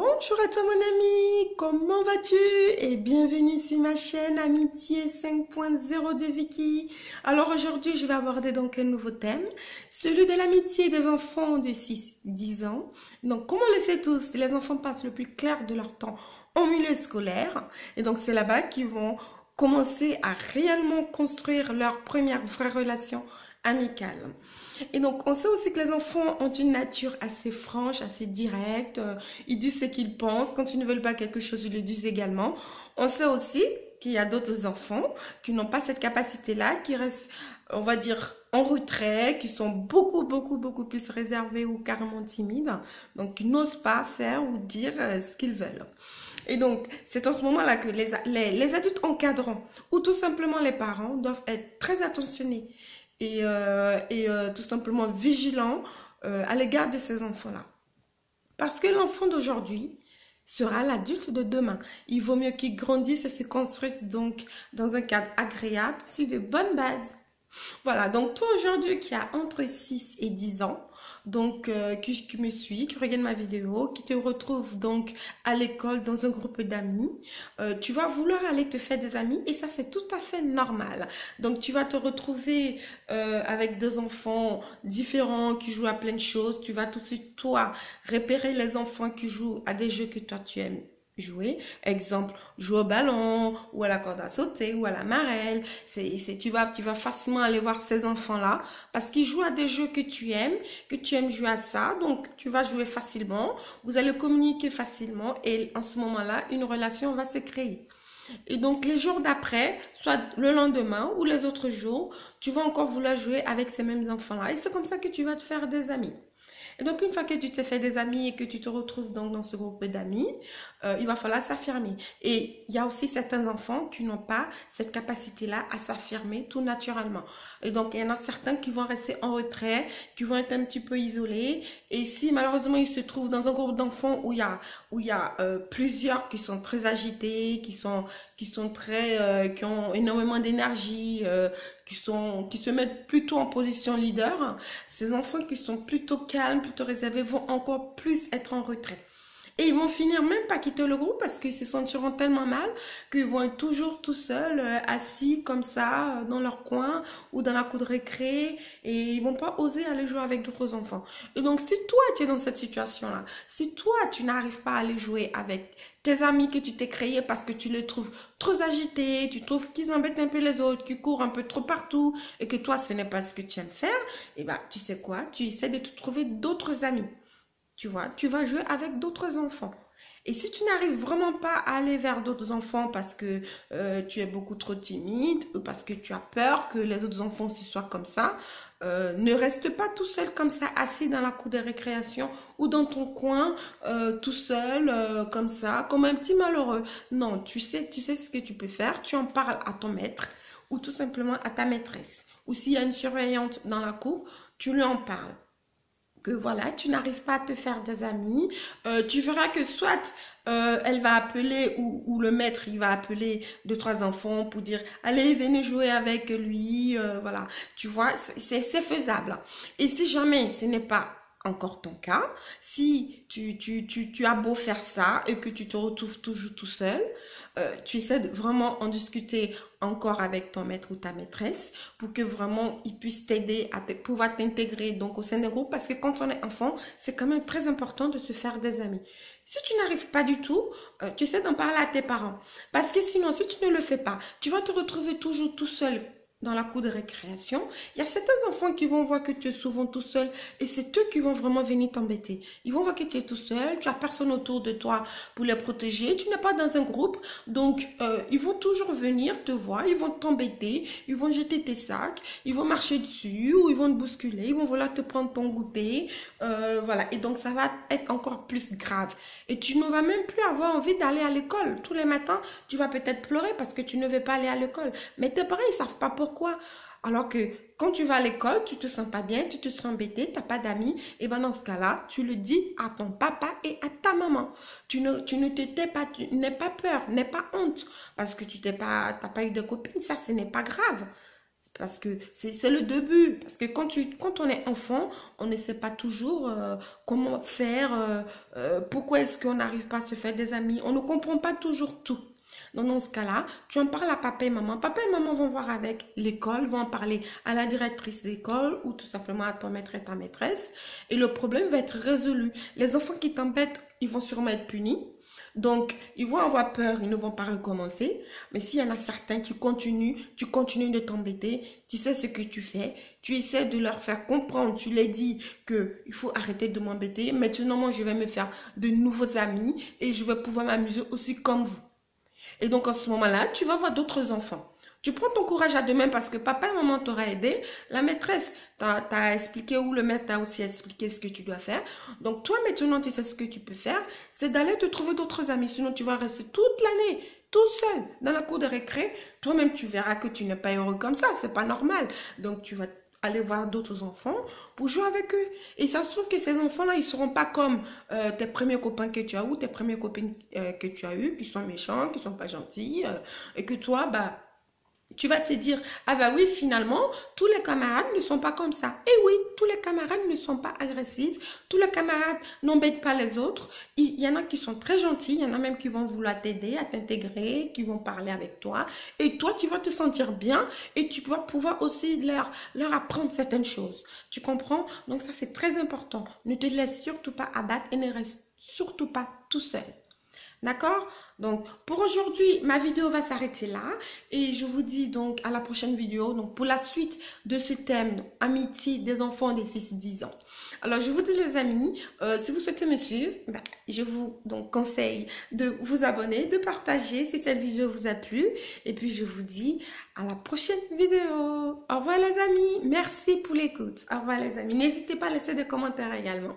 Bonjour à toi mon ami, comment vas-tu? Et bienvenue sur ma chaîne Amitié 5.0 de Vicky. Alors aujourd'hui je vais aborder donc un nouveau thème, celui de l'amitié des enfants de 6-10 ans. Donc comme on le sait tous, les enfants passent le plus clair de leur temps en milieu scolaire. Et donc c'est là-bas qu'ils vont commencer à réellement construire leur première vraie relation amicale. Et donc, on sait aussi que les enfants ont une nature assez franche, assez directe. Ils disent ce qu'ils pensent. Quand ils ne veulent pas quelque chose, ils le disent également. On sait aussi qu'il y a d'autres enfants qui n'ont pas cette capacité-là, qui restent, on va dire, en retrait, qui sont beaucoup plus réservés ou carrément timides. Donc, qui n'osent pas faire ou dire ce qu'ils veulent. Et donc, c'est en ce moment-là que les adultes encadrants ou tout simplement les parents doivent être très attentionnés et tout simplement vigilant à l'égard de ces enfants-là. Parce que l'enfant d'aujourd'hui sera l'adulte de demain. Il vaut mieux qu'il grandisse et se construise donc dans un cadre agréable, sur de bonnes bases. Voilà, donc toi aujourd'hui qui as entre 6 et 10 ans, donc qui me suit, qui regarde ma vidéo, qui te retrouve donc à l'école dans un groupe d'amis, tu vas vouloir aller te faire des amis et ça c'est tout à fait normal. Donc tu vas te retrouver avec des enfants différents qui jouent à plein de choses, tu vas tout de suite toi repérer les enfants qui jouent à des jeux que toi tu aimes jouer, exemple jouer au ballon ou à la corde à sauter ou à la marelle. Tu vas facilement aller voir ces enfants-là parce qu'ils jouent à des jeux que tu aimes jouer à ça, donc tu vas jouer facilement, vous allez communiquer facilement et en ce moment-là, une relation va se créer. Et donc les jours d'après, soit le lendemain ou les autres jours, tu vas encore vouloir jouer avec ces mêmes enfants-là et c'est comme ça que tu vas te faire des amis. Et donc, une fois que tu t'es fait des amis et que tu te retrouves donc dans ce groupe d'amis, il va falloir s'affirmer. Et il y a aussi certains enfants qui n'ont pas cette capacité-là à s'affirmer tout naturellement. Et donc, il y en a certains qui vont rester en retrait, qui vont être un petit peu isolés. Et si malheureusement, ils se trouvent dans un groupe d'enfants où il y a plusieurs qui sont très agités, qui ont énormément d'énergie, qui se mettent plutôt en position leader, ces enfants qui sont plutôt calmes, plutôt réservés, vont encore plus être en retrait. Et ils vont finir même pas quitter le groupe parce qu'ils se sentiront tellement mal qu'ils vont être toujours tout seuls, assis comme ça, dans leur coin ou dans la cour de récré et ils vont pas oser aller jouer avec d'autres enfants. Et donc, si toi, tu es dans cette situation-là, si toi, tu n'arrives pas à aller jouer avec tes amis que tu t'es créés parce que tu les trouves trop agités, tu trouves qu'ils embêtent un peu les autres, qu'ils courent un peu trop partout et que toi, ce n'est pas ce que tu aimes faire, et ben, tu sais quoi? Tu essaies de te trouver d'autres amis. Tu vois, tu vas jouer avec d'autres enfants. Et si tu n'arrives vraiment pas à aller vers d'autres enfants parce que tu es beaucoup trop timide, ou parce que tu as peur que les autres enfants aussi soient comme ça, ne reste pas tout seul comme ça, assis dans la cour de récréation ou dans ton coin, tout seul, comme ça, comme un petit malheureux. Non, tu sais ce que tu peux faire. Tu en parles à ton maître ou tout simplement à ta maîtresse. Ou s'il y a une surveillante dans la cour, tu lui en parles. Que voilà, tu n'arrives pas à te faire des amis, tu verras que soit elle va appeler ou le maître il va appeler 2-3 enfants pour dire allez venez jouer avec lui, voilà, tu vois, c'est faisable. Et si jamais ce n'est pas encore ton cas, si tu as beau faire ça et que tu te retrouves toujours tout seul, tu essaies de vraiment en discuter encore avec ton maître ou ta maîtresse pour que vraiment ils puissent t'aider à pouvoir t'intégrer donc au sein d'un groupe parce que quand on est enfant, c'est quand même très important de se faire des amis. Si tu n'arrives pas du tout, tu essaies d'en parler à tes parents parce que sinon, si tu ne le fais pas, tu vas te retrouver toujours tout seul dans la cour de récréation. Il y a certains enfants qui vont voir que tu es souvent tout seul et c'est eux qui vont vraiment venir t'embêter. Ils vont voir que tu es tout seul, tu n'as personne autour de toi pour les protéger, tu n'es pas dans un groupe, donc ils vont toujours venir te voir, ils vont t'embêter, ils vont jeter tes sacs, ils vont marcher dessus ou ils vont te bousculer, ils vont vouloir te prendre ton goûter, voilà, et donc ça va être encore plus grave. Et tu ne vas même plus avoir envie d'aller à l'école. Tous les matins, tu vas peut-être pleurer parce que tu ne veux pas aller à l'école. Mais tes parents, ils ne savent pas pourquoi. Alors que quand tu vas à l'école, tu te sens pas bien, tu te sens embêté, tu n'as pas d'amis. Et bien dans ce cas-là, tu le dis à ton papa et à ta maman. Tu ne te tais pas, tu n'aie pas peur, n'aie pas honte. Parce que tu n'as pas eu de copine, ça ce n'est pas grave. Parce que c'est le début. Parce que quand on est enfant, on ne sait pas toujours comment faire, pourquoi est-ce qu'on n'arrive pas à se faire des amis. On ne comprend pas toujours tout. Donc, dans ce cas-là, tu en parles à papa et maman. Papa et maman vont voir avec l'école, vont en parler à la directrice d'école ou tout simplement à ton maître et ta maîtresse. Et le problème va être résolu. Les enfants qui t'embêtent, ils vont sûrement être punis. Donc, ils vont avoir peur, ils ne vont pas recommencer. Mais s'il y en a certains qui continuent, tu continues de t'embêter, tu sais ce que tu fais, tu essaies de leur faire comprendre, tu les dis qu'il faut arrêter de m'embêter. Maintenant, moi, je vais me faire de nouveaux amis et je vais pouvoir m'amuser aussi comme vous. Et donc, en ce moment-là, tu vas voir d'autres enfants. Tu prends ton courage à deux mains parce que papa et maman t'auront aidé. La maîtresse t'a expliqué ou le maître t'a aussi expliqué ce que tu dois faire. Donc, toi, maintenant, tu sais ce que tu peux faire. C'est d'aller te trouver d'autres amis. Sinon, tu vas rester toute l'année tout seul dans la cour de récré. Toi-même, tu verras que tu n'es pas heureux comme ça. C'est pas normal. Donc, tu vas aller voir d'autres enfants pour jouer avec eux. Et ça se trouve que ces enfants-là, ils ne seront pas comme tes premiers copains que tu as ou tes premières copines que tu as eues, qui sont méchants, qui ne sont pas gentils, et que toi, bah, tu vas te dire, ah bah oui, finalement, tous les camarades ne sont pas comme ça. Et oui, tous les camarades ne sont pas agressifs, tous les camarades n'embêtent pas les autres. Il y en a qui sont très gentils, il y en a même qui vont vouloir t'aider à t'intégrer, qui vont parler avec toi. Et toi, tu vas te sentir bien et tu vas pouvoir aussi leur apprendre certaines choses. Tu comprends? Donc ça, c'est très important. Ne te laisse surtout pas abattre et ne reste surtout pas tout seul. D'accord? Donc, pour aujourd'hui, ma vidéo va s'arrêter là. Et je vous dis donc à la prochaine vidéo. Donc, pour la suite de ce thème, donc, amitié des enfants des 6-10 ans. Alors, je vous dis les amis, si vous souhaitez me suivre, ben, je vous donc conseille de vous abonner, de partager si cette vidéo vous a plu. Et puis, je vous dis à la prochaine vidéo. Au revoir les amis. Merci pour l'écoute. Au revoir les amis. N'hésitez pas à laisser des commentaires également.